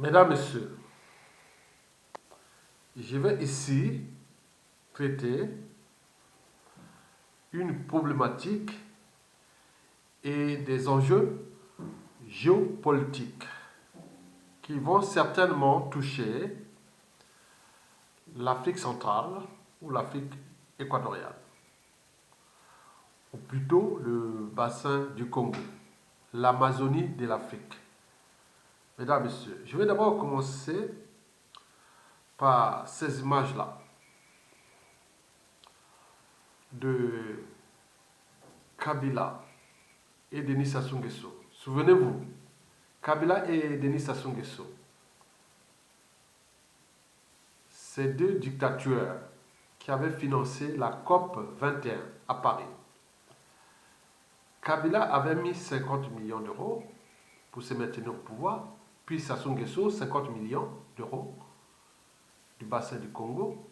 Mesdames, Messieurs, je vais ici traiter une problématique et des enjeux géopolitiques qui vont certainement toucher l'Afrique centrale ou l'Afrique équatoriale, ou plutôt le bassin du Congo, l'Amazonie de l'Afrique. Mesdames, Messieurs, je vais d'abord commencer par ces images-là de Kabila et Denis Sassou Nguesso. Souvenez-vous, Kabila et Denis Sassou Nguesso, ces deux dictateurs qui avaient financé la COP 21 à Paris. Kabila avait mis 50 millions d'euros pour se maintenir au pouvoir, puis Sassou Nguesso 50 millions d'euros du bassin du Congo.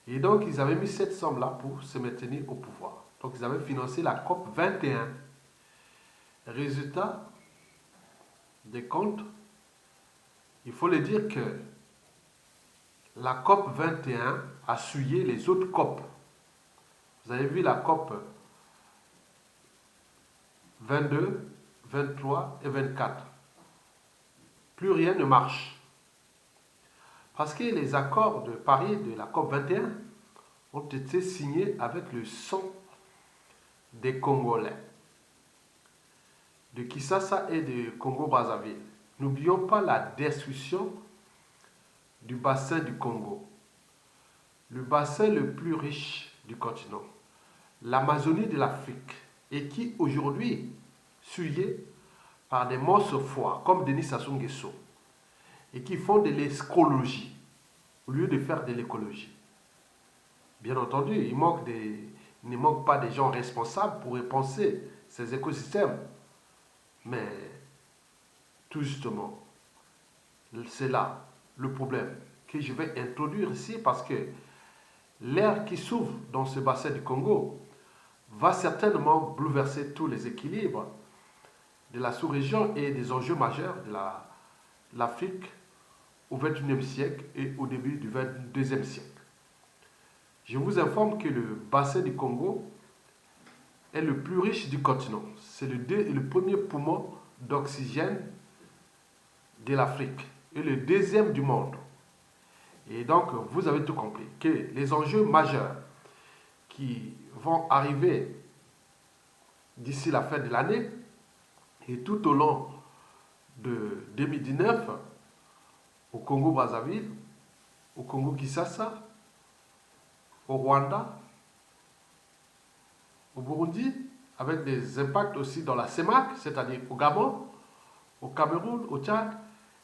Et donc, ils avaient mis cette somme-là pour se maintenir au pouvoir. Donc, ils avaient financé la COP 21. Résultat des comptes, il faut le dire que la COP 21 a souillé les autres COP. Vous avez vu la COP 22, 23 et 24. Plus rien ne marche. Parce que les accords de Paris de la COP 21 ont été signés avec le sang des Congolais, de Kinshasa et de Congo-Brazzaville. N'oublions pas la destruction du bassin du Congo, le bassin le plus riche du continent, l'Amazonie de l'Afrique, et qui aujourd'hui souillé par des monstres foires comme Denis Sassou Nguesso, et qui font de l'escrologie au lieu de faire de l'écologie. Bien entendu, il ne manque pas des gens responsables pour repenser ces écosystèmes. Mais tout justement, c'est là le problème que je vais introduire ici parce que l'air qui s'ouvre dans ce bassin du Congo va certainement bouleverser tous les équilibres de la sous-région et des enjeux majeurs de l'Afrique au XXIe siècle et au début du XXIIe siècle. Je vous informe que le bassin du Congo est le plus riche du continent. C'est le premier poumon d'oxygène de l'Afrique et le deuxième du monde. Et donc, vous avez tout compris, que les enjeux majeurs qui vont arriver d'ici la fin de l'année et tout au long de 2019 au Congo-Brazzaville, au Congo-Kinshasa, au Rwanda, au Burundi, avec des impacts aussi dans la CEMAC, c'est-à-dire au Gabon, au Cameroun, au Tchad,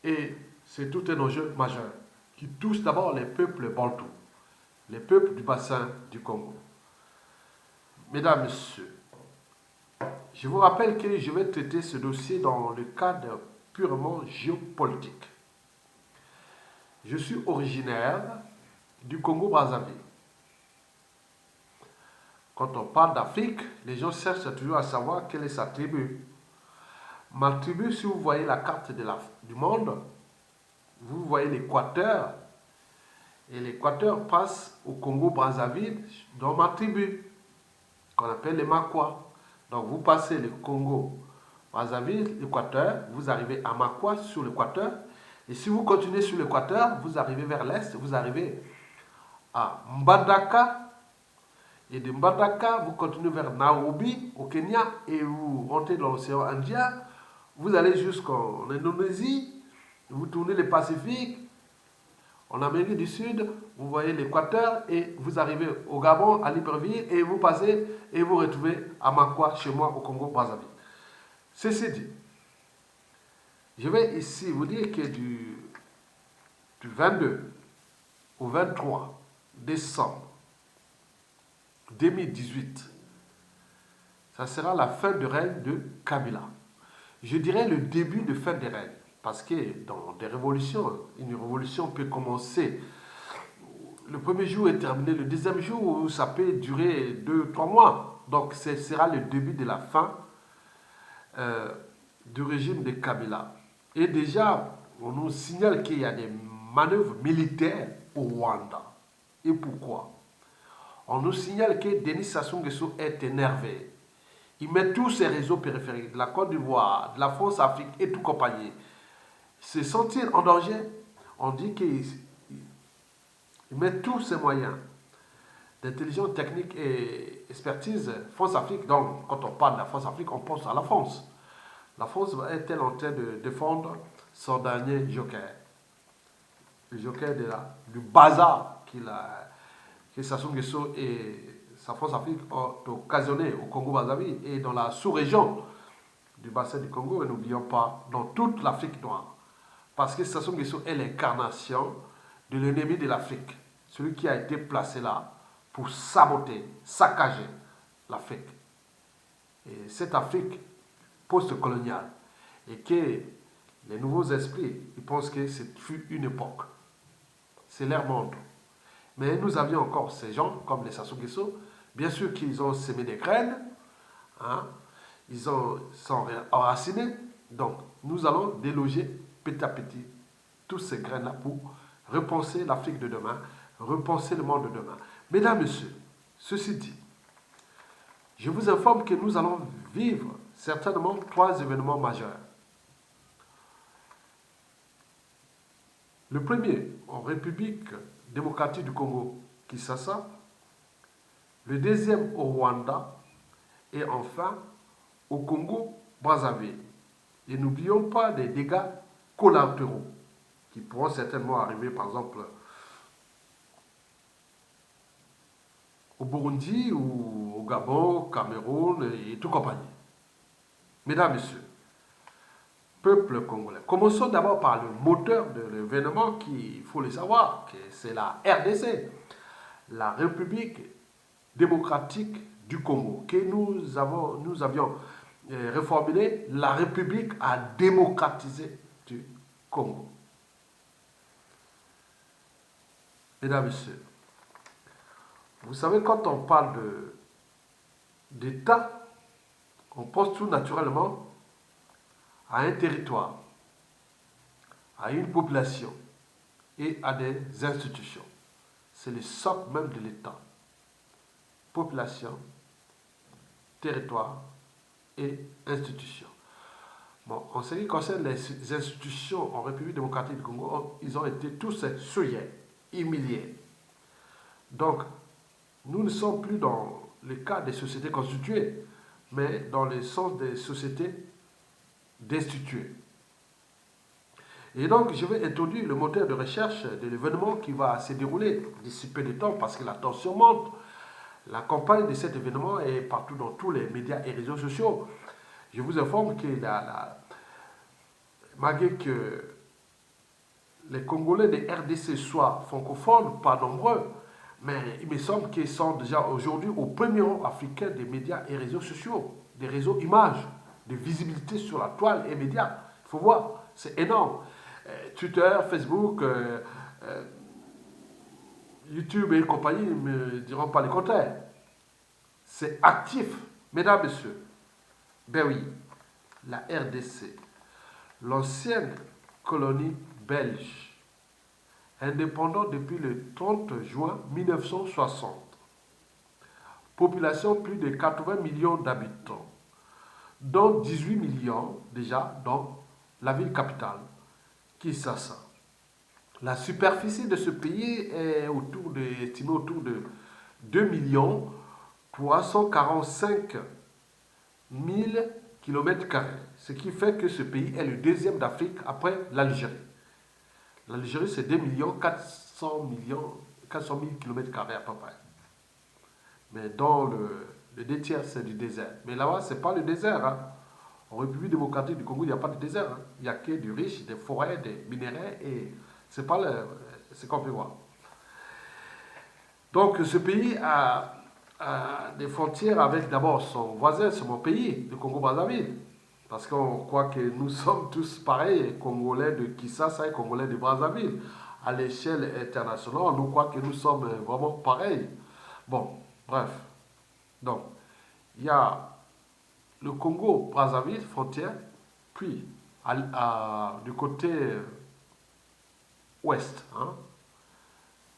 et c'est tout un enjeu majeur qui touche d'abord les peuples bantous, les peuples du bassin du Congo. Mesdames, Messieurs, je vous rappelle que je vais traiter ce dossier dans le cadre purement géopolitique. Je suis originaire du Congo-Brazzaville. Quand on parle d'Afrique, les gens cherchent toujours à savoir quelle est sa tribu. Ma tribu, si vous voyez la carte du monde, vous voyez l'équateur. Et l'équateur passe au Congo-Brazzaville dans ma tribu, qu'on appelle les Makwa. Donc vous passez le Congo-Brazzaville, l'équateur, vous arrivez à Makwa sur l'équateur. Et si vous continuez sur l'équateur, vous arrivez vers l'est, vous arrivez à Mbandaka. Et de Mbandaka, vous continuez vers Nairobi, au Kenya, et vous rentrez dans l'océan Indien. Vous allez jusqu'en Indonésie, vous tournez le Pacifique, en Amérique du Sud, vous voyez l'équateur, et vous arrivez au Gabon, à Libreville, et vous passez, et vous retrouvez à Makwa, chez moi, au Congo-Brazzaville. Ceci dit, je vais ici vous dire que du 22 au 23 décembre 2018, ça sera la fin de règne de Kabila. Je dirais le début de fin de règne, parce que dans des révolutions, une révolution peut commencer le premier jour et terminer le deuxième jour, ça peut durer 2-3 mois. Donc ce sera le début de la fin du régime de Kabila. Et déjà, on nous signale qu'il y a des manœuvres militaires au Rwanda. Et pourquoi? On nous signale que Denis Sassou Nguesso est énervé. Il met tous ses réseaux périphériques, de la Côte d'Ivoire, de la France-Afrique et tout compagnie, se sentir en danger. On dit qu'il met tous ses moyens d'intelligence technique et expertise France-Afrique. Donc, quand on parle de la France-Afrique, on pense à la France. La France est-elle en train de défendre son dernier joker? Le joker du bazar que Sassou Nguesso et sa France-Afrique ont occasionné au Congo-Brazzaville et dans la sous-région du bassin du Congo, et n'oublions pas, dans toute l'Afrique noire. Parce que Sassou Nguesso est l'incarnation de l'ennemi de l'Afrique, celui qui a été placé là pour saboter, saccager l'Afrique. Et cette Afrique post-coloniale, et que les nouveaux esprits, ils pensent que ce fut une époque. C'est leur monde. Mais nous avions encore ces gens, comme les Sassou Nguesso, bien sûr qu'ils ont semé des graines, hein, ils sont enracinés, donc nous allons déloger petit à petit toutes ces graines-là pour repenser l'Afrique de demain, repenser le monde de demain. Mesdames, Messieurs, ceci dit, je vous informe que nous allons vivre certainement 3 événements majeurs. Le premier, en République démocratique du Congo, Kinshasa. Le deuxième, au Rwanda. Et enfin, au Congo-Brazzaville. Et n'oublions pas des dégâts collatéraux qui pourront certainement arriver, par exemple, au Burundi ou au Gabon, au Cameroun et tout compagnie. Mesdames, Messieurs, peuple congolais. Commençons d'abord par le moteur de l'événement qui, il faut le savoir, que c'est la RDC, la République démocratique du Congo, que nous avions reformulé la République à démocratiser du Congo. Mesdames, Messieurs, vous savez, quand on parle d'État, on pense tout naturellement à un territoire, à une population et à des institutions. C'est le socle même de l'État. Population, territoire et institutions. Bon, en ce qui concerne les institutions en République démocratique du Congo, ils ont été tous souillés, humiliés. Donc, nous ne sommes plus dans le cas des sociétés constituées, mais dans le sens des sociétés destituées. Et donc, je vais introduire le moteur de recherche de l'événement qui va se dérouler d'ici peu de temps parce que la tension monte. La campagne de cet événement est partout dans tous les médias et réseaux sociaux. Je vous informe que malgré que les Congolais de RDC soient francophones, pas nombreux, mais il me semble qu'ils sont déjà aujourd'hui au premier rang africain des médias et réseaux sociaux, des réseaux images, de visibilité sur la toile et médias. Il faut voir, c'est énorme. Twitter, Facebook, YouTube et compagnie ne me diront pas le contraire. C'est actif, mesdames, messieurs. Ben oui, la RDC, l'ancienne colonie belge, indépendante depuis le 30 juin 1960. Population plus de 80 millions d'habitants, dont 18 millions déjà dans la ville capitale, Kinshasa. La superficie de ce pays est estimée autour de 2 345 000 km², ce qui fait que ce pays est le deuxième d'Afrique après l'Algérie. L'Algérie, c'est 2 400 000 km² à peu près. Mais dans le 2 tiers, c'est du désert. Mais là-bas, ce n'est pas le désert. Hein. En République démocratique du Congo, il n'y a pas de désert. Hein. Il n'y a que du riche, des forêts, des minéraux, et c'est pas ce qu'on peut voir. Donc, ce pays a des frontières avec d'abord son voisin, c'est mon pays, le Congo-Brazzaville. Parce qu'on croit que nous sommes tous pareils, Congolais de Kinshasa et Congolais de Brazzaville. À l'échelle internationale, nous croyons que nous sommes vraiment pareils. Bon, bref. Donc, il y a le Congo-Brazzaville, frontière, puis du côté ouest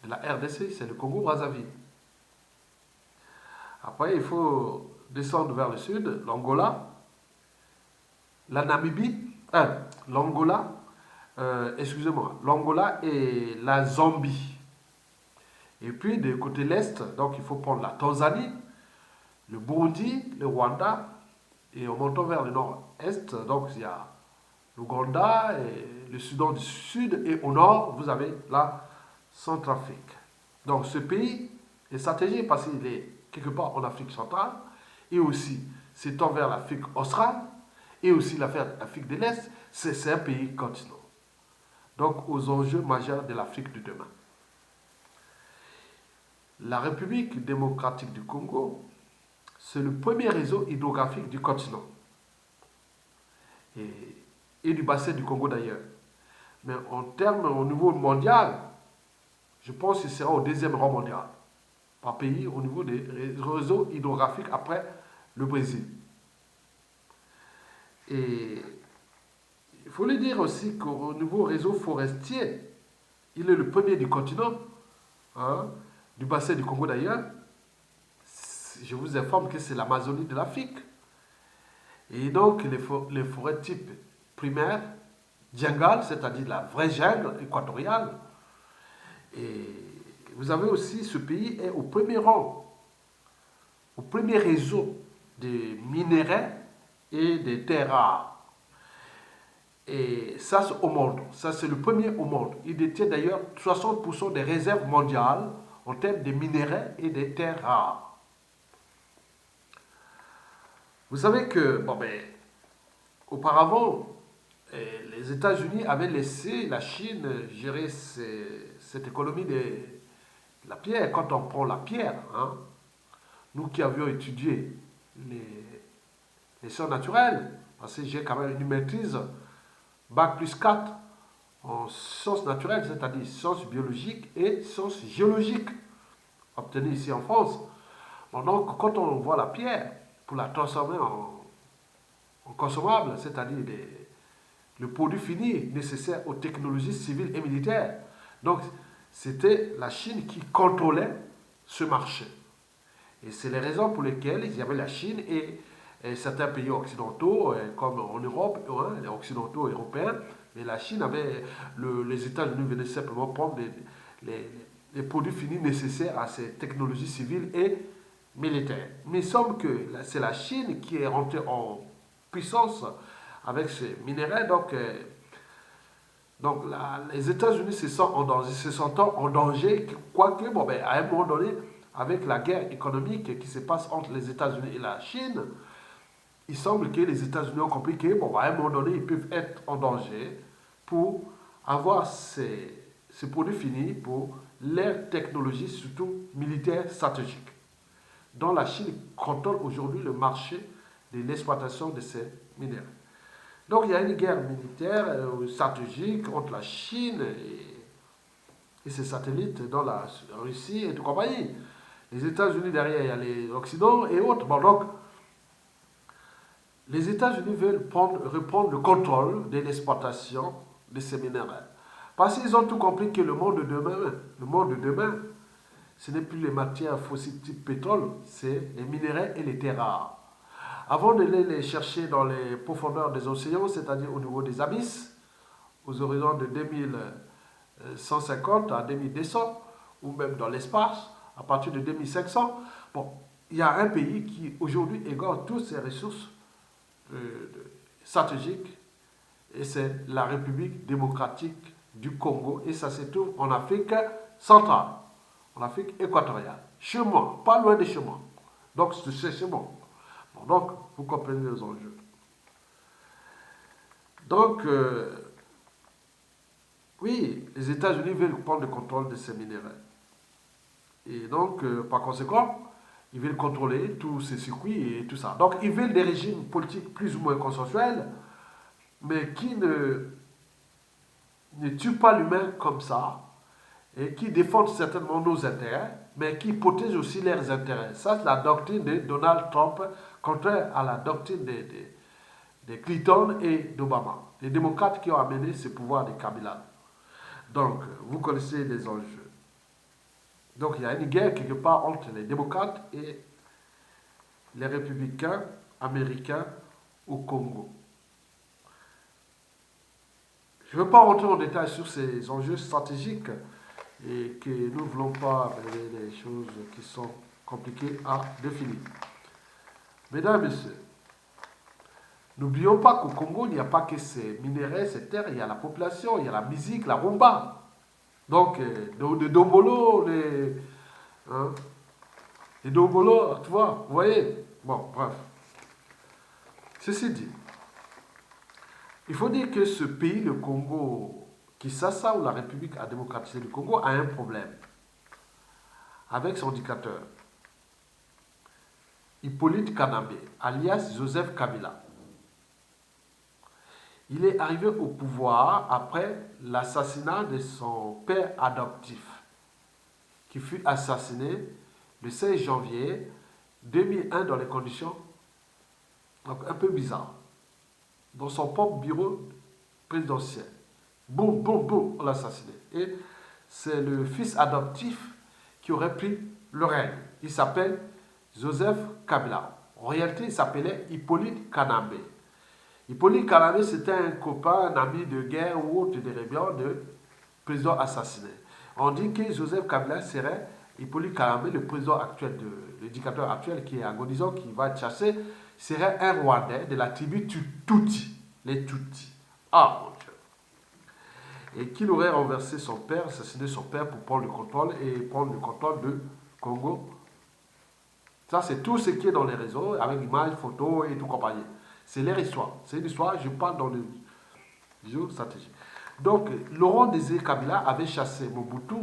de la RDC, c'est le Congo-Brazzaville. Après, il faut descendre vers le sud, l'Angola, la Namibie, l'Angola, excusez-moi, l'Angola et la Zambie. Et puis, de côté l'est, donc il faut prendre la Tanzanie, le Burundi, le Rwanda, et en montant vers le nord-est, donc il y a l'Ouganda et le Soudan du Sud, et au nord, vous avez la Centrafrique. Donc ce pays est stratégique parce qu'il est quelque part en Afrique centrale, et aussi s'étend vers l'Afrique australe, et aussi l'Afrique de l'Est, c'est un pays continent. Donc aux enjeux majeurs de l'Afrique de demain. La République démocratique du Congo, c'est le premier réseau hydrographique du continent et du bassin du Congo d'ailleurs. Mais en termes au niveau mondial, je pense qu'il sera au deuxième rang mondial par pays au niveau des réseaux hydrographiques après le Brésil. Et il faut le dire aussi qu'au niveau réseau forestier, il est le premier du continent, du bassin du Congo d'ailleurs. Je vous informe que c'est l'Amazonie de l'Afrique. Et donc les forêts type primaire, jungle, c'est-à-dire la vraie jungle équatoriale. Et vous avez aussi, ce pays est au premier rang, au premier réseau des minéraux et des terres rares. Et ça, c'est au monde. Ça, c'est le premier au monde. Il détient d'ailleurs 60% des réserves mondiales en termes de minéraux et des terres rares. Vous savez que, auparavant, les États-Unis avaient laissé la Chine gérer cette économie de la pierre. Quand on prend la pierre, nous qui avions étudié les sciences naturelles, parce que j'ai quand même une maîtrise Bac plus 4 en sciences naturelles, c'est-à-dire sciences biologiques et sciences géologiques, obtenues ici en France. Donc, quand on voit la pierre, pour la transformer en consommable, c'est-à-dire le produit fini nécessaire aux technologies civiles et militaires. Donc, c'était la Chine qui contrôlait ce marché. Et c'est les raisons pour lesquelles il y avait la Chine et certains pays occidentaux, comme en Europe, les occidentaux européens, mais la Chine avait, les États-Unis venaient simplement prendre les produits finis nécessaires à ces technologies civiles et militaires. Mais il semble que c'est la Chine qui est rentrée en puissance avec ces minéraux, donc les États-Unis se sentant en danger, quoique, à un moment donné, avec la guerre économique qui se passe entre les États-Unis et la Chine, il semble que les États-Unis ont compris que, à un moment donné, ils peuvent être en danger pour avoir ces produits finis pour leur technologie, surtout militaire stratégique, dont la Chine contrôle aujourd'hui le marché de l'exploitation de ces minéraux. Donc il y a une guerre militaire stratégique entre la Chine et ses satellites dans la Russie et tout compagnie. Les États-Unis derrière, il y a l'Occident et autres. Donc, les États-Unis veulent reprendre le contrôle de l'exploitation de ces minéraux. Parce qu'ils ont tout compris que le monde de demain, ce n'est plus les matières fossiles type pétrole, c'est les minéraux et les terres rares. Avant de les chercher dans les profondeurs des océans, c'est-à-dire au niveau des abysses, aux horizons de 2150 à 2200, ou même dans l'espace, à partir de 2500, il y a un pays qui aujourd'hui égore toutes ses ressources stratégiques, et c'est la République démocratique du Congo, et ça se trouve en Afrique centrale, en Afrique équatoriale, chez moi, pas loin de chez moi. Donc c'est chez moi. Donc, vous comprenez les enjeux. Donc, oui, les États-Unis veulent prendre le contrôle de ces minéraux. Et donc, par conséquent, ils veulent contrôler tous ces circuits et tout ça. Donc, ils veulent des régimes politiques plus ou moins consensuels, mais qui ne tuent pas l'humain comme ça, et qui défendent certainement nos intérêts, mais qui protègent aussi leurs intérêts. Ça, c'est la doctrine de Donald Trump, contraire à la doctrine de Clinton et d'Obama, les démocrates qui ont amené ce pouvoir de Kabila. Donc, vous connaissez les enjeux. Donc, il y a une guerre quelque part entre les démocrates et les républicains américains au Congo. Je ne veux pas rentrer en détail sur ces enjeux stratégiques et que nous ne voulons pas révéler des choses qui sont compliquées à définir. Mesdames et messieurs, n'oublions pas qu'au Congo, il n'y a pas que ces minéraux, ces terres, il y a la population, il y a la musique, la rumba. Donc, de Dombolo, hein, les Dombolo, tu vois, vous voyez. Bon, bref. Ceci dit, il faut dire que ce pays, le Congo, Kinshasa ou la République démocratisée du Congo, a un problème avec son dictateur, Hippolyte Kanambe, alias Joseph Kabila. Il est arrivé au pouvoir après l'assassinat de son père adoptif, qui fut assassiné le 16 janvier 2001 dans les conditions donc, un peu bizarres, dans son propre bureau présidentiel. Boum, boum, boum, on l'a assassiné. Et c'est le fils adoptif qui aurait pris le règne. Il s'appelle Joseph Kabila. En réalité, il s'appelait Hippolyte Kanambe. Hippolyte Kanambe, c'était un copain, un ami de guerre ou autre des rébellions de président assassiné. On dit que Joseph Kabila serait Hippolyte Kanambe, le président actuel, le dictateur actuel qui est agonisant, qui va être chassé, serait un Rwandais de la tribu Tutsi, les Tutsis. Ah mon Dieu. Et qu'il aurait renversé son père, assassiné son père pour prendre le contrôle et prendre le contrôle de Congo. Ça, c'est tout ce qui est dans les réseaux, avec images, photos et tout compagnie. C'est leur histoire. C'est une histoire, je parle dans le géostratégie. Donc, Laurent Désiré Kabila avait chassé Mobutu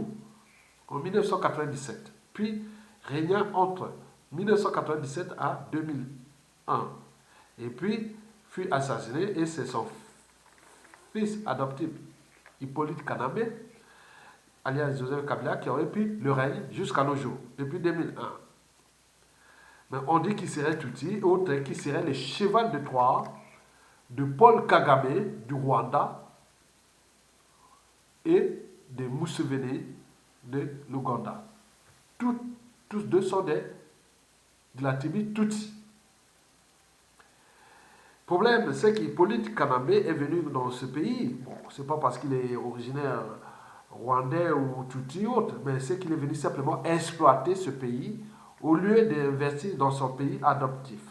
en 1997, puis régna entre 1997 à 2001. Et puis, fut assassiné et c'est son fils adoptif, Hippolyte Kanambe, alias Joseph Kabila, qui aurait pris le règne jusqu'à nos jours, depuis 2001. Mais on dit qu'il serait Tutsi, autre qui serait le cheval de Troie de Paul Kagame du Rwanda et de Museveni de l'Ouganda. Tous deux sont de la tribu Tutsi. Le problème, c'est qu'Hippolyte Kanambe est venu dans ce pays. Bon, c'est pas parce qu'il est originaire rwandais ou Tutsi ou autre, mais c'est qu'il est venu simplement exploiter ce pays au lieu d'investir dans son pays adoptif.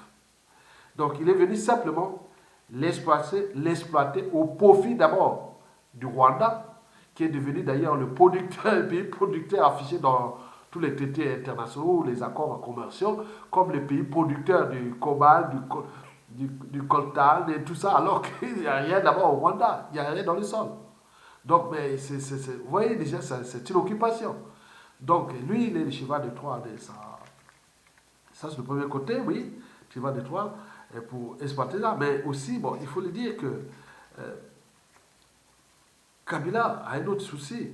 Donc, il est venu simplement l'exploiter au profit d'abord du Rwanda, qui est devenu d'ailleurs le pays producteur affiché dans tous les traités internationaux, les accords commerciaux, comme le pays producteur du cobalt, du coltan et tout ça, alors qu'il n'y a rien d'abord au Rwanda, il n'y a rien dans le sol. Donc, mais vous voyez déjà, c'est une occupation. Donc, lui, il est le cheval de Troie de ça. Ça, c'est le premier côté, oui, cheval de Troie, pour exploiter ça. Mais aussi, bon, il faut le dire que Kabila a un autre souci,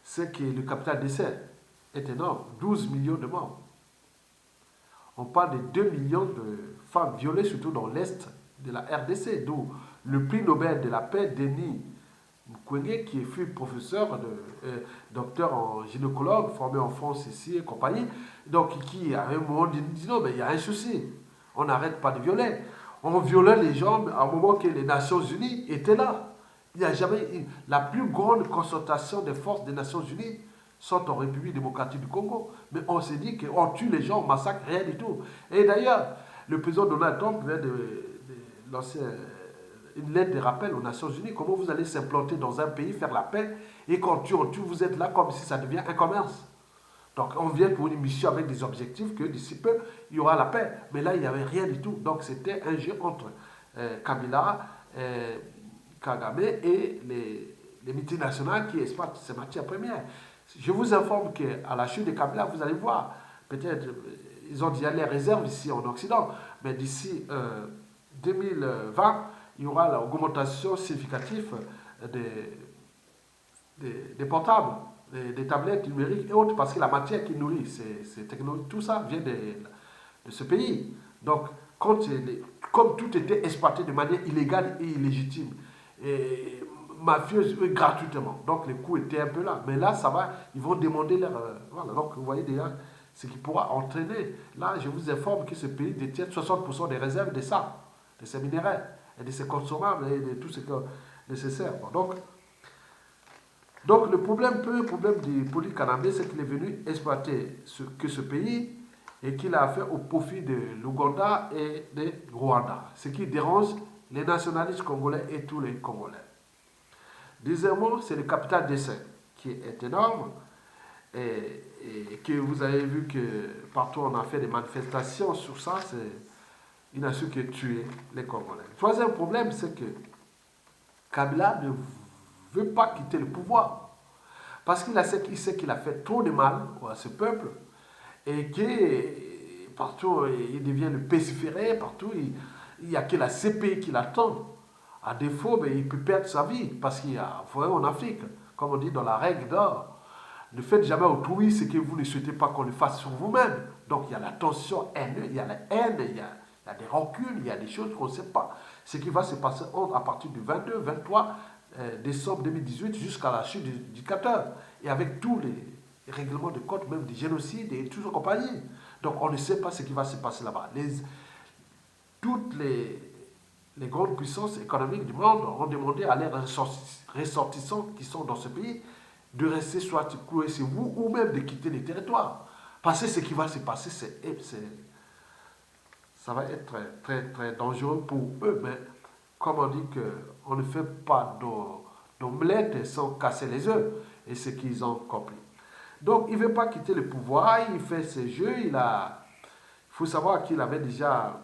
c'est que le capital décès est énorme, 12 millions de morts. On parle de 2 millions de femmes violées, surtout dans l'Est de la RDC, d'où le prix Nobel de la paix, Denis Mukwege, qui fut professeur, docteur en gynécologue, formé en France ici et compagnie, donc qui à un moment dit non, mais il y a un souci, on n'arrête pas de violer. On violait les gens à un moment que les Nations Unies étaient là. Il n'y a jamais eu la plus grande concentration des forces des Nations Unies sont en République démocratique du Congo. Mais on s'est dit qu'on tue les gens, on massacre, rien du tout. Et d'ailleurs, le président Donald Trump vient de lancer une lettre de rappel aux Nations Unies. Comment vous allez s'implanter dans un pays, faire la paix, et quand on tue, vous êtes là comme si ça devient un commerce. Donc on vient pour une mission avec des objectifs que d'ici peu, il y aura la paix. Mais là, il n'y avait rien du tout. Donc c'était un jeu entre Kabila, Kagame et les multinationales qui exploitent ces matières premières. Je vous informe qu'à la chute de Kabila, vous allez voir, peut-être, ils ont déjà les réserves ici en Occident, mais d'ici 2020, il y aura l'augmentation significative des portables, des tablettes numériques et autres, parce que la matière qui nourrit ces technologies, tout ça vient de ce pays. Donc, comme tout était exploité de manière illégale et illégitime, et mafieuses gratuitement. Donc les coûts étaient un peu là. Mais là, ça va, ils vont demander leur... voilà, donc vous voyez déjà ce qui pourra entraîner. Là, je vous informe que ce pays détient 60% des réserves de ça, de ces minéraux, et de ces consommables, et de tout ce qui est nécessaire. Donc le problème du polycannabis, c'est qu'il est venu exploiter ce pays et qu'il a fait au profit de l'Ouganda et de Rwanda. Ce qui dérange les nationalistes congolais et tous les Congolais. Deuxièmement, c'est le capital d'essai qui est énorme et que vous avez vu que partout on a fait des manifestations sur ça, il n'a su que tuer les Congolais. Le troisième problème, c'est que Kabila ne veut pas quitter le pouvoir parce qu'il sait qu'il a fait trop de mal à ce peuple et que partout il devient le pestiféré, partout il n'y a que la CPI qui l'attend. À défaut, mais il peut perdre sa vie parce qu'il y a, en Afrique, comme on dit dans la règle d'or, ne faites jamais autrui ce que vous ne souhaitez pas qu'on le fasse sur vous-même. Donc il y a la tension haineuse, il y a la haine, il y a des rancunes, il y a des choses qu'on ne sait pas. Ce qui va se passer à partir du 22-23 décembre 2018 jusqu'à la chute du dictateur. Et avec tous les règlements de compte, même des génocides et tout ce compagnie. Donc on ne sait pas ce qui va se passer là-bas. Toutes les grandes puissances économiques du monde ont demandé à leurs ressortissants qui sont dans ce pays de rester soit cloués chez vous ou même de quitter les territoires. Parce que ce qui va se passer, ça va être très, très, très dangereux pour eux. Mais comme on dit qu'on ne fait pas d'omelette sans casser les œufs, et ce qu'ils ont compris. Donc il ne veut pas quitter le pouvoir, il fait ses jeux, il faut savoir qu'il avait déjà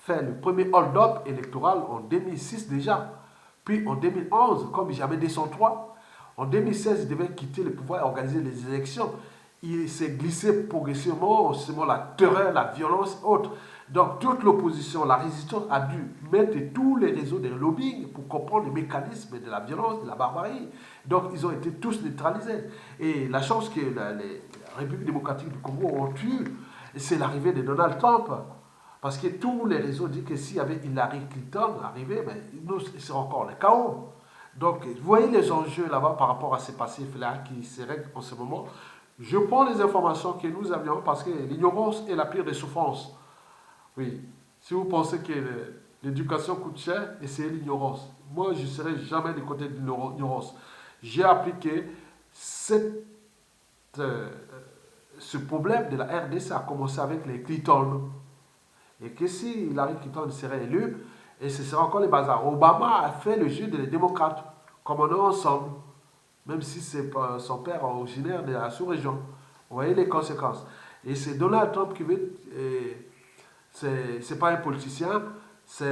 fait le premier hold-up électoral en 2006 déjà. Puis en 2011, comme jamais 203, en 2016, il devait quitter le pouvoir et organiser les élections. Il s'est glissé progressivement, seulement la terreur, la violence, autres. Donc toute l'opposition, la résistance a dû mettre tous les réseaux de lobbying pour comprendre les mécanismes de la violence, de la barbarie. Donc ils ont été tous neutralisés. Et la chance que les Républiques démocratiques du Congo ont eue, c'est l'arrivée de Donald Trump. Parce que tous les réseaux disent que s'il y avait Hillary Clinton arrivé, ben, nous, il serait encore le chaos. Donc, vous voyez les enjeux là-bas par rapport à ces passifs-là qui se règlent en ce moment. Je prends les informations que nous avions parce que l'ignorance est la pire des souffrances. Oui, si vous pensez que l'éducation coûte cher, essayez l'ignorance. Moi, je ne serai jamais du côté de l'ignorance. J'ai appliqué ce problème de la RDC a commencé avec les Clinton. Et que si Hillary Clinton serait élu, et ce serait encore les bazars. Obama a fait le jeu des démocrates, comme on est ensemble, même si c'est son père originaire de la sous-région. Vous voyez les conséquences. Et c'est Donald Trump qui veut... C'est pas un politicien, c'est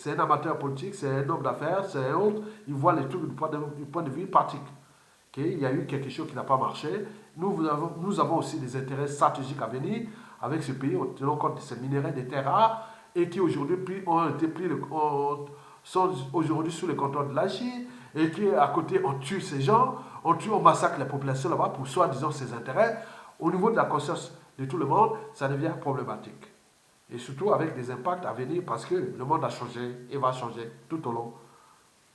un amateur politique, c'est un homme d'affaires, c'est un autre. Il voit les trucs du point de vue pratique. Okay? Il y a eu quelque chose qui n'a pas marché. Nous avons aussi des intérêts stratégiques à venir avec ce pays, en tenant compte de ces minéraux des terres rares et qui aujourd'hui sont aujourd'hui sous le contrôle de la Chine et qui à côté on tue ces gens, on massacre la population là-bas pour soi-disant ses intérêts. Au niveau de la conscience de tout le monde, ça devient problématique. Et surtout avec des impacts à venir parce que le monde a changé et va changer tout au long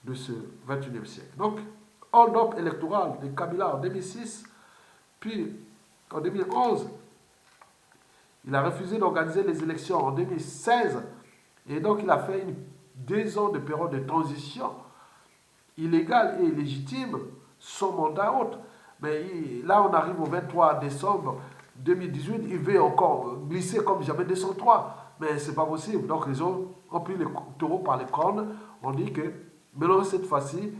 de ce 21e siècle. Donc, hold-up électoral de Kabila en 2006, puis en 2011, il a refusé d'organiser les élections en 2016 et donc il a fait 2 ans de période de transition illégale et illégitime, son mandat haute. Mais là, on arrive au 23 décembre 2018, il veut encore glisser comme jamais 203. Mais ce n'est pas possible. Donc, ils ont pris le taureau par les cornes. On dit que, maintenant, cette fois-ci,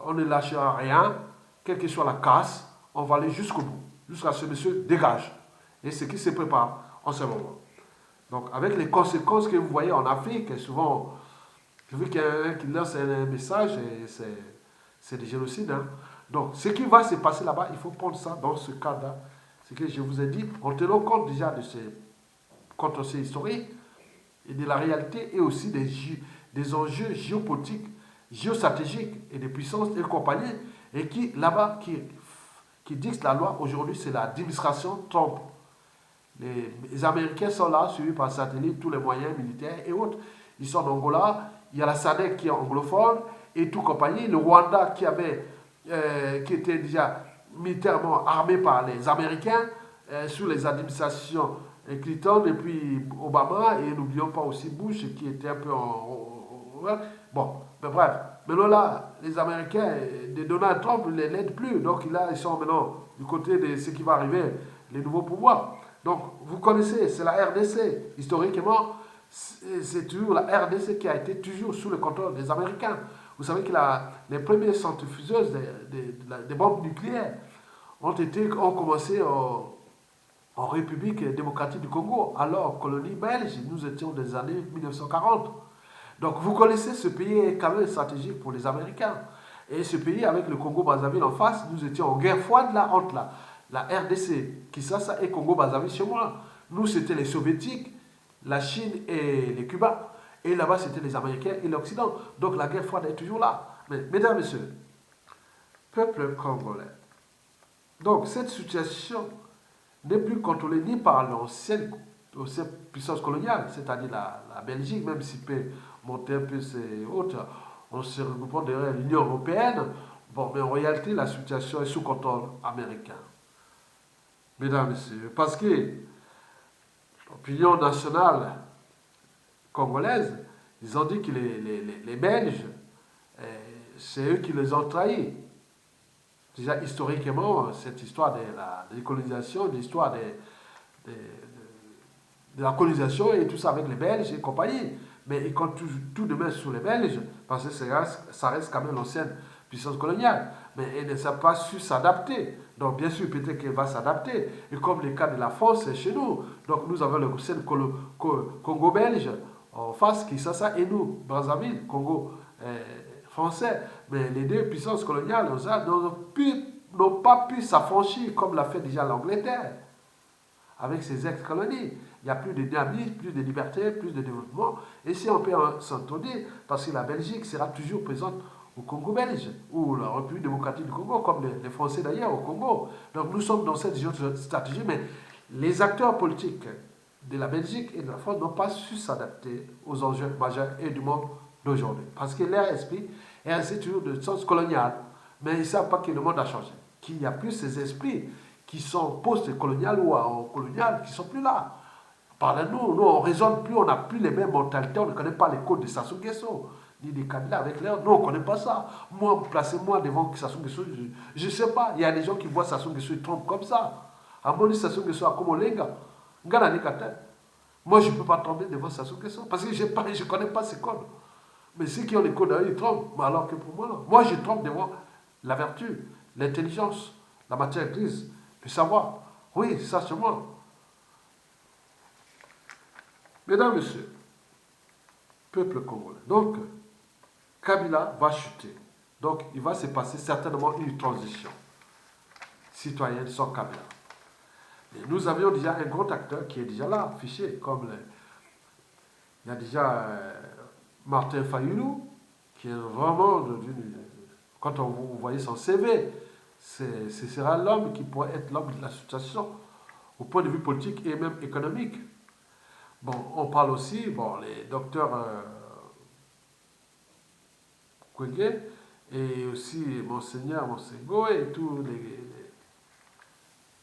on ne lâchera rien, quelle que soit la casse, on va aller jusqu'au bout, jusqu'à ce que monsieur dégage. Et ce qui se prépare en ce moment. Donc, avec les conséquences que vous voyez en Afrique, souvent, j'ai vu qu'il y a un qui lance un message et c'est des génocides. Hein. Donc, ce qui va se passer là-bas, il faut prendre ça dans ce cadre-là. Ce que je vous ai dit, en tenant compte déjà de ces contentieux historiques et de la réalité et aussi des enjeux géopolitiques, géostratégiques et des puissances et compagnie, et qui, là-bas, qui dictent la loi aujourd'hui, c'est l'administration Trump. Les Américains sont là, suivis par satellite, tous les moyens militaires et autres. Ils sont en Angola, il y a la SADC qui est anglophone et tout compagnie. Le Rwanda qui était déjà militairement armé par les Américains sous les administrations Clinton et puis Obama. Et n'oublions pas aussi Bush qui était un peu bon, mais bref. Maintenant là, les Américains de Donald Trump ne l'aident plus. Donc là, ils sont maintenant du côté de ce qui va arriver, les nouveaux pouvoirs. Donc vous connaissez, c'est la RDC. Historiquement, c'est toujours la RDC qui a été toujours sous le contrôle des Américains. Vous savez que les premières centrifugeuses des bombes nucléaires ont commencé en République démocratique du Congo, alors colonie belge. Nous étions des années 1940. Donc vous connaissez, ce pays est quand même stratégique pour les Américains. Et ce pays, avec le Congo-Brazzaville en face, nous étions en guerre froide là, entre la RDC, Kinshasa et Congo-Brazzaville chez moi. Nous, c'était les Soviétiques, la Chine et les Cubains. Et là-bas, c'était les Américains et l'Occident. Donc la guerre froide est toujours là. Mais, mesdames et messieurs, peuple congolais. Donc cette situation n'est plus contrôlée ni par l'ancienne puissance coloniale, c'est-à-dire la Belgique, même si peut monter un peu ses hautes, en se regroupant derrière l'Union européenne. Bon, mais en réalité, la situation est sous contrôle américain. Mesdames et messieurs, parce que l'opinion nationale congolaise, ils ont dit que les Belges, c'est eux qui les ont trahis. Déjà, historiquement, cette histoire de la décolonisation, l'histoire de la colonisation et tout ça avec les Belges et compagnie. Mais ils comptent tout de même sur les Belges, parce que ça reste quand même l'ancienne puissance coloniale. Mais elle ne s'est pas su s'adapter. Donc bien sûr, peut-être qu'elle va s'adapter. Et comme le cas de la France, c'est chez nous. Donc nous avons le Congo belge en face, Kinshasa, et nous, Brazzaville, Congo français. Mais les deux puissances coloniales n'ont pas pu s'affranchir comme l'a fait déjà l'Angleterre avec ses ex-colonies. Il n'y a plus de dynamisme, plus de liberté, plus de développement. Et si on peut s'entendre, parce que la Belgique sera toujours présente au Congo belge, ou la République démocratique du Congo, comme les Français d'ailleurs au Congo. Donc nous sommes dans cette stratégie, mais les acteurs politiques de la Belgique et de la France n'ont pas su s'adapter aux enjeux majeurs et du monde d'aujourd'hui. Parce que leur esprit est resté toujours de sens colonial, mais ils ne savent pas que le monde a changé, qu'il n'y a plus ces esprits qui sont post-coloniales ou coloniales, qui ne sont plus là. Parlez-nous, nous on ne raisonne plus, on n'a plus les mêmes mentalités, on ne connaît pas les codes de Sassou Nguesso, ni des Kabila avec l'air. Nous on ne connaît pas ça. Moi, placez-moi devant Sassou Nguesso, je ne sais pas. Il y a des gens qui voient Sassou Nguesso, ils trompent comme ça. À mon avis, Sassou Nguesso a comme Olenga. Moi, je ne peux pas tromper devant Sassou Nguesso, parce que je ne connais pas ces codes. Mais ceux qui ont les codes, ils trompent. Alors que pour moi, non. Moi, je trompe devant la vertu, l'intelligence, la matière grise, le savoir. Oui, ça c'est moi. Mesdames, Messieurs, peuple congolais. Donc, Kabila va chuter. Donc, il va se passer certainement une transition citoyenne sans Kabila. Et nous avions déjà un grand acteur qui est déjà là, affiché, comme il y a déjà Martin Fayulu, qui est vraiment, quand vous voyez son CV, ce sera l'homme qui pourrait être l'homme de la situation, au point de vue politique et même économique. Bon, on parle aussi, bon, les docteurs Kwege et aussi Monseigneur Monsego et tous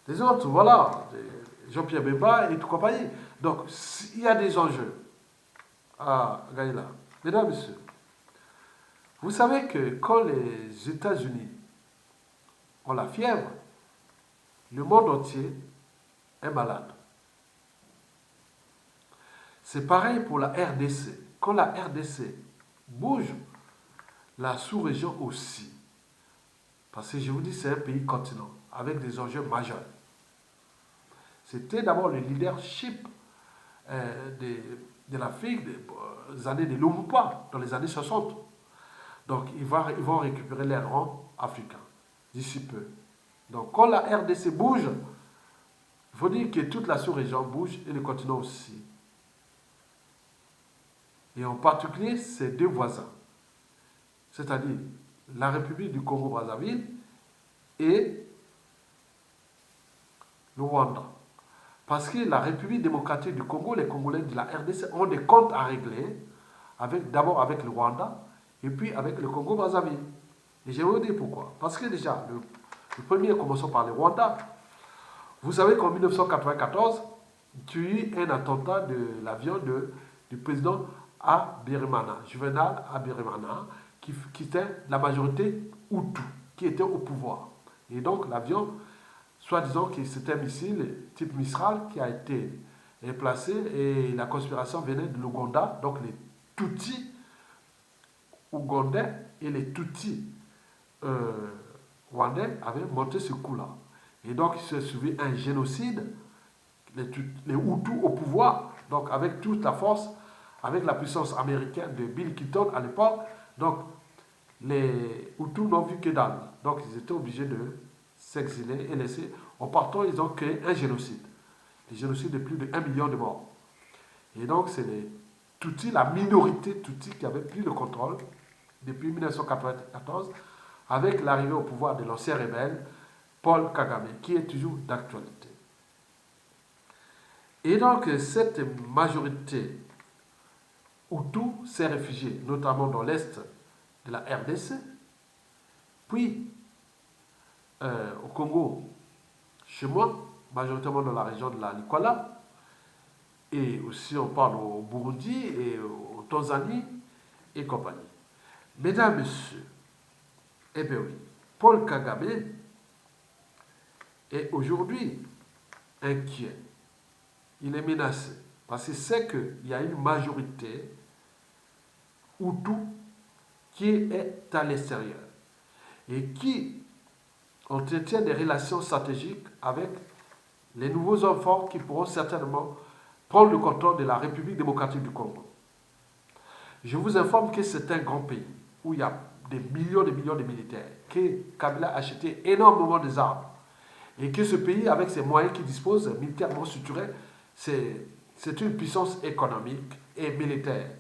les autres, voilà, Jean-Pierre Bemba et tout compagnie. Donc, il y a des enjeux à Gaïla. Mesdames, Messieurs, vous savez que quand les États-Unis ont la fièvre, le monde entier est malade. C'est pareil pour la RDC. Quand la RDC bouge, la sous-région aussi. Parce que je vous dis, c'est un pays continent, avec des enjeux majeurs. C'était d'abord le leadership de l'Afrique des années de Lumumba, dans les années 60. Donc, ils vont récupérer les rangs africains, d'ici peu. Donc, quand la RDC bouge, il faut dire que toute la sous-région bouge et le continent aussi. Et en particulier, ses deux voisins, c'est-à-dire la République du Congo-Brazzaville et le Rwanda. Parce que la République démocratique du Congo, les Congolais de la RDC ont des comptes à régler d'abord avec le Rwanda et puis avec le Congo-Brazzaville. Et je vais vous dire pourquoi. Parce que déjà, le premier, commençons par le Rwanda. Vous savez qu'en 1994, tu as eu un attentat de l'avion du président Abiyarimana, Juvenal Abiyarimana, qui était la majorité Hutu, qui était au pouvoir. Et donc l'avion, soi-disant que c'était un missile type Mistral qui a été placé et la conspiration venait de l'Ouganda, donc les Tutsis ougandais et les Tutsis rwandais avaient monté ce coup-là. Et donc il s'est suivi un génocide, les Hutus au pouvoir, donc avec toute la force, avec la puissance américaine de Bill Clinton à l'époque, donc les Hutus n'ont vu que dalle. Donc ils étaient obligés de s'exiler et laisser. En partant, ils ont créé un génocide. Le génocide de plus de 1 million de morts. Et donc c'est les Tutsis, la minorité Tutsi qui avait pris le contrôle depuis 1994 avec l'arrivée au pouvoir de l'ancien rebelle Paul Kagame, qui est toujours d'actualité. Et donc cette majorité Hutu s'est réfugiée, notamment dans l'est de la RDC, puis au Congo, chez moi, majoritairement dans la région de la Likwala, et aussi on parle au Burundi et au Tanzanie et compagnie. Mesdames, Messieurs, eh bien oui, Paul Kagame est aujourd'hui inquiet. Il est menacé parce qu'il sait qu'il y a une majorité Hutu qui est à l'extérieur et qui entretient des relations stratégiques avec les nouveaux hommes forts qui pourront certainement prendre le contrôle de la République démocratique du Congo. Je vous informe que c'est un grand pays où il y a des millions de militaires, que Kabila a acheté énormément d'armes et que ce pays, avec ses moyens qu'il dispose, militairement structurés, c'est une puissance économique et militaire.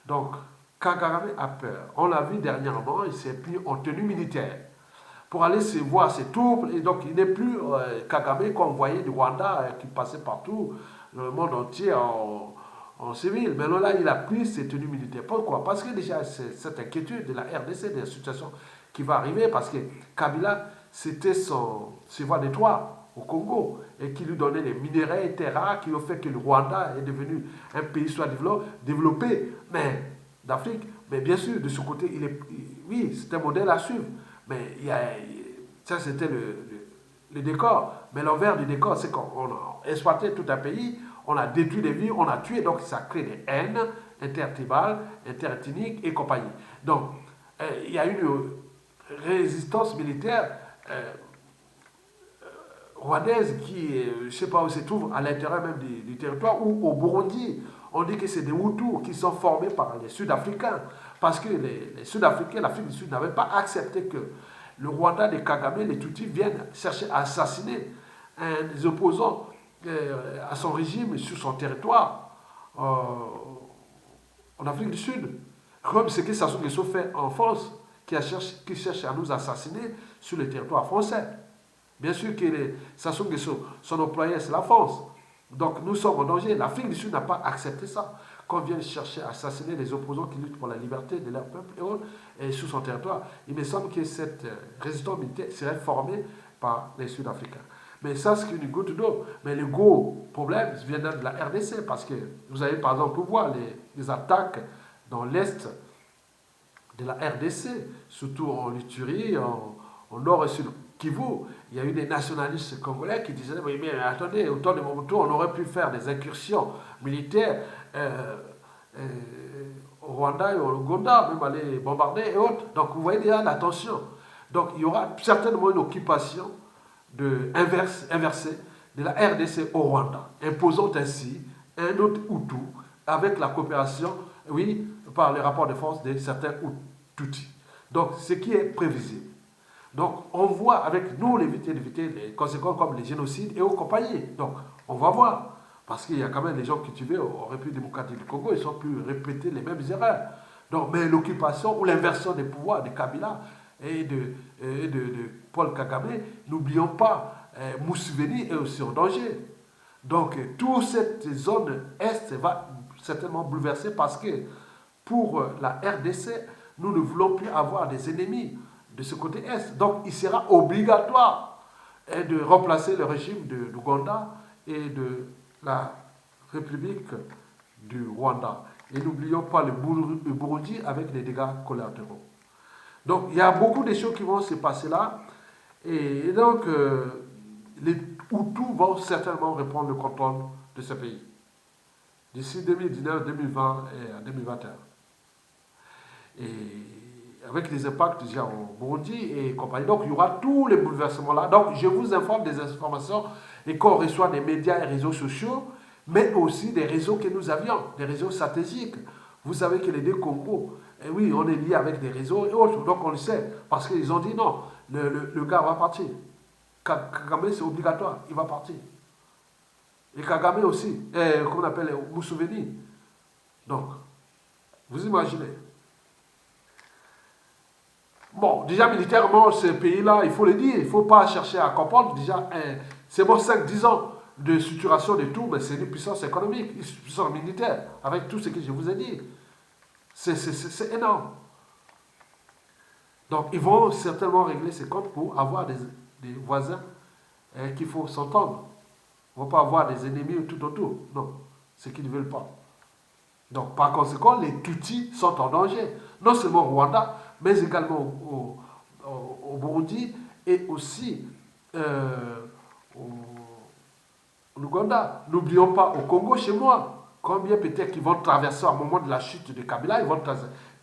Donc, Kagame a peur. On l'a vu dernièrement, il s'est mis en tenue militaire pour aller se voir ses troupes. Et donc, il n'est plus Kagame qu'on voyait du Rwanda qui passait partout, dans le monde entier en civil. Mais là, il a pris ses tenues militaires. Pourquoi? Parce que déjà, c'est cette inquiétude de la RDC, de la situation qui va arriver, parce que Kabila, c'était ses voies d'étoile au Congo, et qui lui donnait les minéraux et terres rares qui ont fait que le Rwanda est devenu un pays soit développé, mais d'Afrique. Mais bien sûr, de ce côté, oui, c'est un modèle à suivre. Mais ça, c'était le décor. Mais l'envers du décor, c'est qu'on a exploité tout un pays, on a détruit des vies, on a tué, donc ça crée des haines intertribales, interethniques et compagnie. Donc, il y a une résistance militaire rwandaise qui, je ne sais pas où se trouve, à l'intérieur même du territoire, ou au Burundi, on dit que c'est des Hutus qui sont formés par les Sud-Africains, parce que les Sud-Africains, l'Afrique du Sud, n'avaient pas accepté que le Rwanda de Kagame, les Tutsis, viennent chercher à assassiner des opposants à son régime sur son territoire en Afrique du Sud. Comme ce que Sassou Nguesso fait en France, qui cherche à nous assassiner sur le territoire français. Bien sûr que Sassou Nguesso, son employeur, c'est la France. Donc nous sommes en danger. L'Afrique du Sud n'a pas accepté ça. Qu'on vienne chercher à assassiner les opposants qui luttent pour la liberté de leur peuple et autres, et sur son territoire. Il me semble que cette résistance militaire serait formée par les Sud-Africains. Mais ça, c'est une goutte d'eau. Mais le gros problème vient de la RDC, parce que vous avez par exemple pu voir les attaques dans l'est de la RDC, surtout en Ituri, en nord et sud Kivu. Il y a eu des nationalistes congolais qui disaient, oui, mais attendez, au temps de Mobutu, on aurait pu faire des incursions militaires au Rwanda et au Ouganda, même aller bombarder et autres. Donc vous voyez déjà la tension. Donc il y aura certainement une occupation inversée de la RDC au Rwanda, imposant ainsi un autre Hutu avec la coopération, oui, par les rapports de force de certains Tutsis. Donc ce qui est prévisible. Donc on voit avec nous d'éviter les conséquences comme les génocides et aux compagnies. Donc on va voir. Parce qu'il y a quand même des gens qui tuaient en République démocratique du Congo, ils ont pu répéter les mêmes erreurs. Donc, mais l'occupation ou l'inversion des pouvoirs de Kabila et de Paul Kagame, n'oublions pas, Museveni est aussi en danger. Donc, toute cette zone est va certainement bouleverser parce que pour la RDC, nous ne voulons plus avoir des ennemis de ce côté Est. Donc il sera obligatoire de remplacer le régime de l'Ouganda et de la République du Rwanda. Et n'oublions pas le Burundi avec les dégâts collatéraux. Donc il y a beaucoup de choses qui vont se passer là. Et donc les Hutus vont certainement reprendre le contrôle de ce pays d'ici 2019, 2020 et 2021. Et avec les impacts déjà au Burundi et compagnie. Donc il y aura tous les bouleversements là. Donc je vous informe des informations et qu'on reçoit des médias et réseaux sociaux, mais aussi des réseaux que nous avions, des réseaux stratégiques. Vous savez que les deux Congos, et oui, on est lié avec des réseaux et autres, donc on le sait, parce qu'ils ont dit non, le gars va partir. Kagame, c'est obligatoire, il va partir. Et Kagame aussi, qu'on appelle Museveni. Donc, vous imaginez. Bon, déjà militairement, ce pays-là, il faut le dire, il ne faut pas chercher à comprendre. Déjà, c'est bon 5-10 ans de structuration de tout, mais c'est une puissance économique, une puissance militaire, avec tout ce que je vous ai dit. C'est énorme. Donc, ils vont certainement régler ces comptes pour avoir des voisins qu'il faut s'entendre. On ne va pas avoir des ennemis tout autour. Non, c'est qu'ils ne veulent pas. Donc, par conséquent, les Tutsis sont en danger. Non seulement au Rwanda, mais également au Burundi et aussi au Ouganda. N'oublions pas, au Congo, chez moi, combien peut-être qu'ils vont traverser au moment de la chute de Kabila, ils vont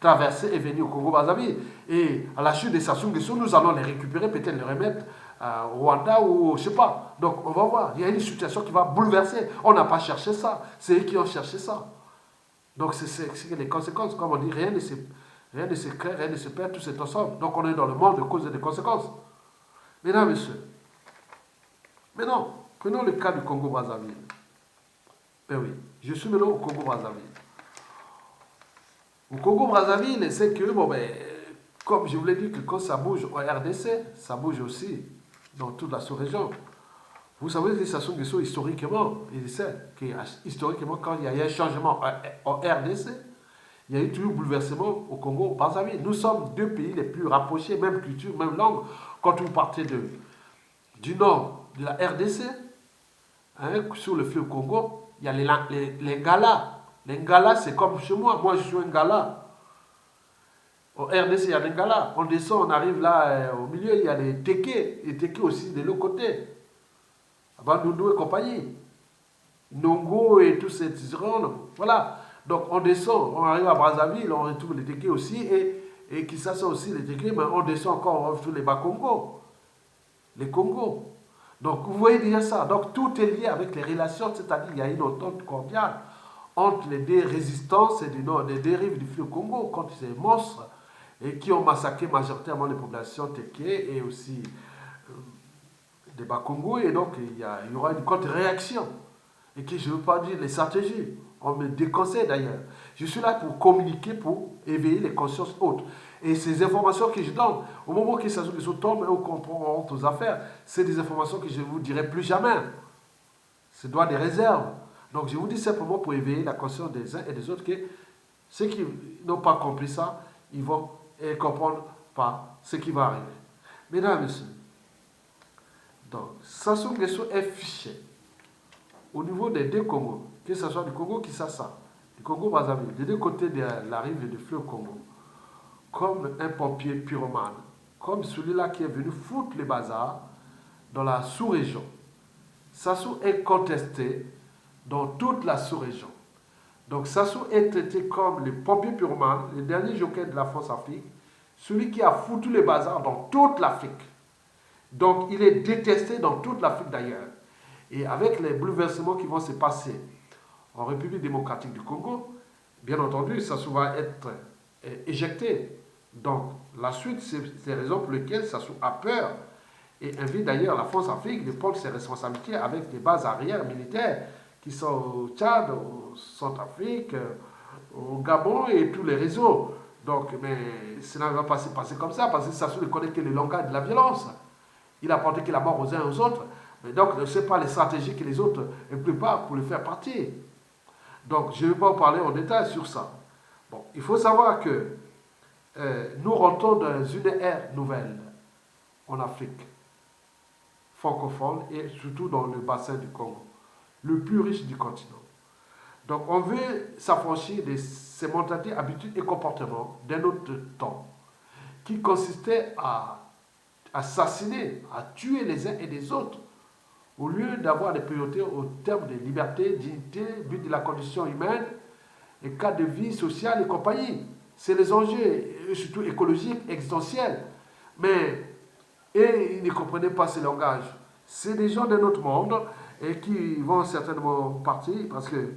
traverser et venir au Congo-Brazzaville. Et à la chute de Sassou Nguesso, nous allons les récupérer, peut-être les remettre au Rwanda ou je ne sais pas. Donc on va voir, il y a une situation qui va bouleverser. On n'a pas cherché ça, c'est eux qui ont cherché ça. Donc c'est les conséquences, comme on dit, rien ne se crée, rien ne se perd, tout c'est ensemble. Donc on est dans le monde de causes et de conséquences. Mesdames, messieurs, maintenant, prenons le cas du Congo-Brazzaville. Ben oui, je suis maintenant au Congo-Brazzaville. Au Congo-Brazzaville, c'est que, bon, ben, comme je vous l'ai dit, que quand ça bouge au RDC, ça bouge aussi dans toute la sous-région. Vous savez que Sassou Nguesso, historiquement, il sait que historiquement, quand il y a eu un changement au RDC, il y a eu toujours bouleversement au Congo-Brazzaville. Nous sommes deux pays les plus rapprochés, même culture, même langue. Quand vous partez du nord de la RDC, hein, sur le fleuve Congo, il y a les Ngalas. Les Ngalas, c'est comme chez moi. Moi, je suis un Ngala. Au RDC, il y a des Ngalas. On descend, on arrive là, au milieu, il y a les Téké. Les Téké aussi de l'autre côté. Bandundu et compagnie. Nongo et tous ces zones. Voilà. Donc, on descend, on arrive à Brazzaville, on retrouve les Téké aussi. Et qui ça aussi, les Téké, mais on descend encore, on retrouve les Bas-Congo. Les Congos. Donc, vous voyez déjà ça. Donc, tout est lié avec les relations, c'est-à-dire qu'il y a une entente cordiale entre les deux résistances et des dérives du fleuve Congo contre ces monstres et qui ont massacré majoritairement les populations Téké et aussi des Bas-Congo. Et donc, il y aura une contre-réaction. Et que je ne veux pas dire les stratégies. On me déconseille d'ailleurs. Je suis là pour communiquer, pour éveiller les consciences hautes. Et ces informations que je donne, au moment que ça se tombe et qu'on prend aux affaires, c'est des informations que je ne vous dirai plus jamais. C'est droit des réserves. Donc je vous dis simplement pour éveiller la conscience des uns et des autres que ceux qui n'ont pas compris ça, ils vont comprendre pas ce qui va arriver. Mesdames et messieurs, donc Sassou Nguesso est fiché au niveau des deux Congos, que ce soit du Congo-Kinshasa, du Congo-Brazzaville, des deux côtés de la rive du fleuve Congo, comme un pompier pyromane, comme celui-là qui est venu foutre les bazars dans la sous-région. Sassou est contesté dans toute la sous-région. Donc Sassou est traité comme le pompier pyromane, le dernier joker de la France-Afrique, celui qui a foutu les bazars dans toute l'Afrique. Donc il est détesté dans toute l'Afrique d'ailleurs. Et avec les bouleversements qui vont se passer en République démocratique du Congo, bien entendu, Sassou va être éjecté. Donc la suite, c'est les raisons pour lesquelles Sassou a peur et invite d'ailleurs la France-Afrique de prendre ses responsabilités avec des bases arrières militaires qui sont au Tchad, au Centrafrique, au Gabon et tous les réseaux. Donc, mais cela ne va pas se passer comme ça, parce que Sassou ne connaît que le langage de la violence. Il a porté que la mort aux uns et aux autres. Mais donc, ne sait pas les stratégies que les autres préparent pour le faire partir. Donc, je ne vais pas en parler en détail sur ça. Bon, il faut savoir que nous rentrons dans une ère nouvelle en Afrique francophone et surtout dans le bassin du Congo, le plus riche du continent. Donc on veut s'affranchir de ces mentalités, habitudes et comportements d'un autre temps qui consistaient à assassiner, à tuer les uns et les autres au lieu d'avoir des priorités au terme de liberté, dignité, but de la condition humaine et cadre de vie sociale et compagnie. C'est les enjeux, surtout écologiques, existentiels. Mais, et ils ne comprenaient pas ce langage. C'est des gens de notre monde et qui vont certainement partir parce que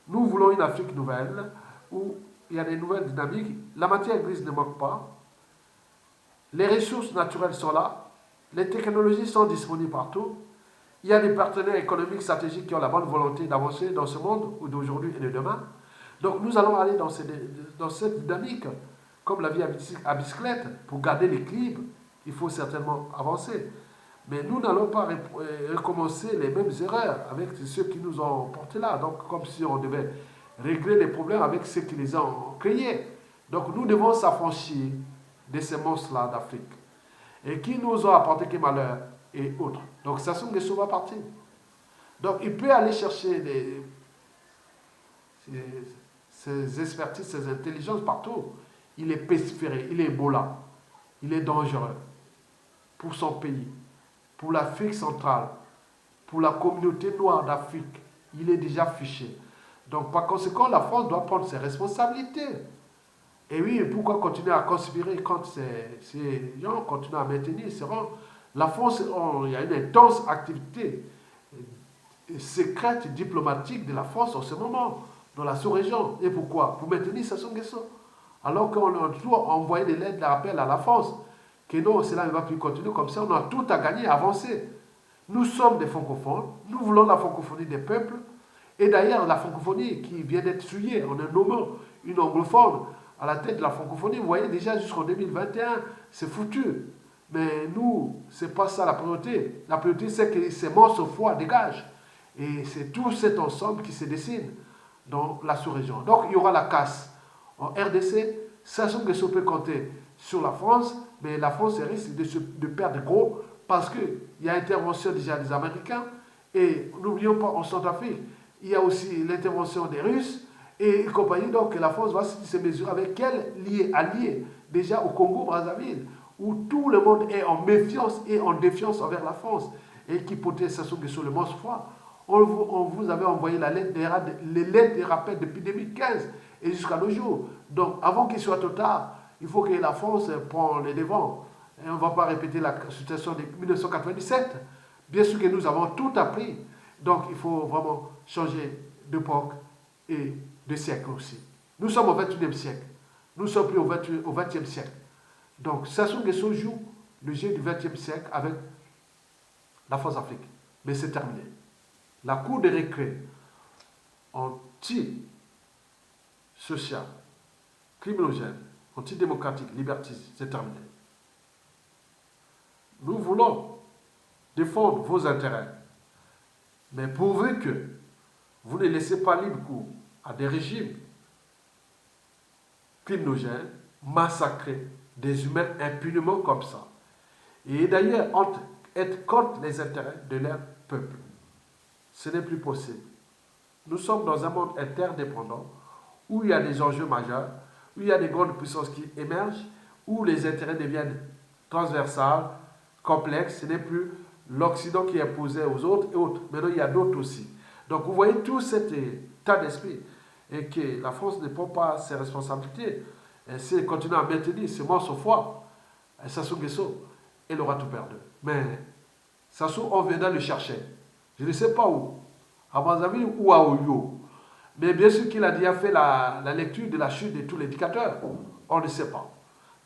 nous voulons une Afrique nouvelle où il y a des nouvelles dynamiques. La matière grise ne manque pas. Les ressources naturelles sont là. Les technologies sont disponibles partout. Il y a des partenaires économiques stratégiques qui ont la bonne volonté d'avancer dans ce monde d'aujourd'hui et de demain. Donc nous allons aller dans cette dynamique, comme la vie à bicyclette, pour garder l'équilibre, il faut certainement avancer. Mais nous n'allons pas recommencer les mêmes erreurs avec ceux qui nous ont portés là. Donc comme si on devait régler les problèmes avec ceux qui les ont créés. Donc nous devons s'affranchir de ces monstres-là d'Afrique. Et qui nous ont apporté que malheur et autres. Donc Sassou Nguesso va partir. Donc il peut aller chercher ses expertises, ses intelligences partout. Il est pestiféré, il est Ebola, il est dangereux pour son pays, pour l'Afrique centrale, pour la communauté noire d'Afrique. Il est déjà fiché. Donc par conséquent, la France doit prendre ses responsabilités. Et oui, pourquoi continuer à conspirer quand ces gens continuent à maintenir ces rangs? La France, il y a une intense activité secrète diplomatique de la France en ce moment, dans la sous-région. Et pourquoi? Pour maintenir Sassou Nguesso. Alors qu'on a toujours envoyé des lettres d'appel à la France, que non, cela ne va plus continuer comme ça, on a tout à gagner, à avancer. Nous sommes des francophones, nous voulons la francophonie des peuples, et d'ailleurs la francophonie qui vient d'être souillée en un nommant une anglophone à la tête de la francophonie, vous voyez déjà jusqu'en 2021, c'est foutu. Mais nous, c'est pas ça la priorité. La priorité, c'est que ces monstres foi dégagent. Et c'est tout cet ensemble qui se dessine dans la sous-région. Donc, il y aura la casse. En RDC, Sassou Nguesso peut compter sur la France, mais la France risque de perdre gros parce qu'il y a intervention déjà des Américains. Et n'oublions pas, en Centrafrique, il y a aussi l'intervention des Russes et compagnie. Donc, la France va se mesurer avec quel allié déjà au Congo-Brazzaville, où tout le monde est en méfiance et en défiance envers la France, et qui portait Sassou Nguesso le monstre froid. On vous avait envoyé les lettres des rappels depuis 2015 et jusqu'à nos jours. Donc, avant qu'il soit trop tard, il faut que la France prenne les devants. Et on ne va pas répéter la situation de 1997. Bien sûr que nous avons tout appris. Donc, il faut vraiment changer d'époque et de siècle aussi. Nous sommes au 21e siècle. Nous ne sommes plus au 20e siècle. Donc, Sassou Nguesso joue le jeu du 20e siècle avec la France-Afrique. Mais c'est terminé. La cour de récré anti-social, criminogène, antidémocratique, liberticide, c'est terminé. Nous voulons défendre vos intérêts. Mais pourvu que vous ne laissez pas libre cours à des régimes criminogènes, massacrer des humains impunément comme ça. Et d'ailleurs, être contre les intérêts de leur peuple. Ce n'est plus possible. Nous sommes dans un monde interdépendant où il y a des enjeux majeurs, où il y a des grandes puissances qui émergent, où les intérêts deviennent transversales, complexes. Ce n'est plus l'Occident qui est imposé aux autres et autres. Maintenant, il y a d'autres aussi. Donc, vous voyez tout cet état d'esprit et que la France ne prend pas ses responsabilités. Et si elle continue à maintenir ce monstre froid, Sassou Nguesso, elle aura tout perdu. Mais Sassou, on viendra le chercher. Je ne sais pas où, à Brazzaville ou à Oyo. Mais bien sûr qu'il a déjà fait la lecture de la chute de tous les dictateurs. On ne sait pas.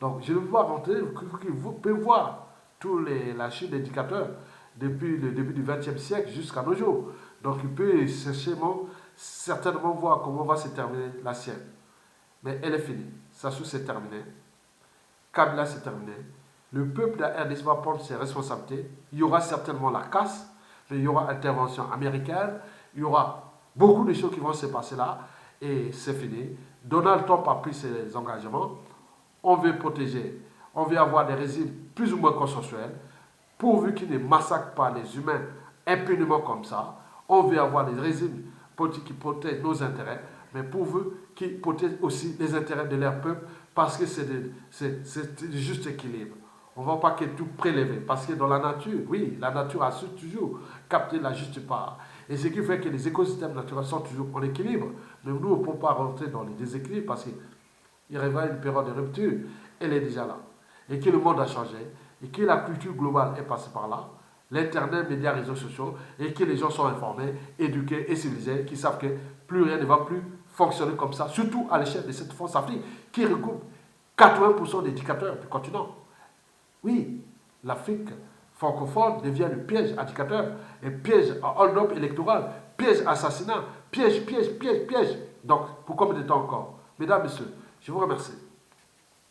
Donc je ne veux pas rentrer, vous pouvez voir la chute des dictateurs depuis le début du XXe siècle jusqu'à nos jours. Donc il peut certainement voir comment va se terminer la sienne. Mais elle est finie. Sassou, c'est terminé. Kabila, c'est terminé. Le peuple de la RDC va prendre ses responsabilités. Il y aura certainement la casse. Il y aura intervention américaine, il y aura beaucoup de choses qui vont se passer là, et c'est fini. Donald Trump a pris ses engagements. On veut protéger, on veut avoir des régimes plus ou moins consensuels, pourvu qu'ils ne massacrent pas les humains impunément comme ça. On veut avoir des régimes politiques qui protègent nos intérêts, mais pourvu qu'ils protègent aussi les intérêts de leur peuple, parce que c'est du juste équilibre. On ne va pas que tout prélever, parce que dans la nature, oui, la nature a su toujours capter la juste part. Et ce qui fait que les écosystèmes naturels sont toujours en équilibre. Mais nous, on ne peut pas rentrer dans les déséquilibres, parce qu'il y aura une période de rupture. Elle est déjà là. Et que le monde a changé, et que la culture globale est passée par là, l'Internet, médias, réseaux sociaux, et que les gens sont informés, éduqués et civilisés, qui savent que plus rien ne va plus fonctionner comme ça, surtout à l'échelle de cette France Afrique, qui recoupe 80% des dictateurs du continent. Oui, l'Afrique francophone devient le piège indicateur, un piège à hold-up électoral, piège assassinat, piège. Donc, pour combien de temps encore? Mesdames, Messieurs, je vous remercie.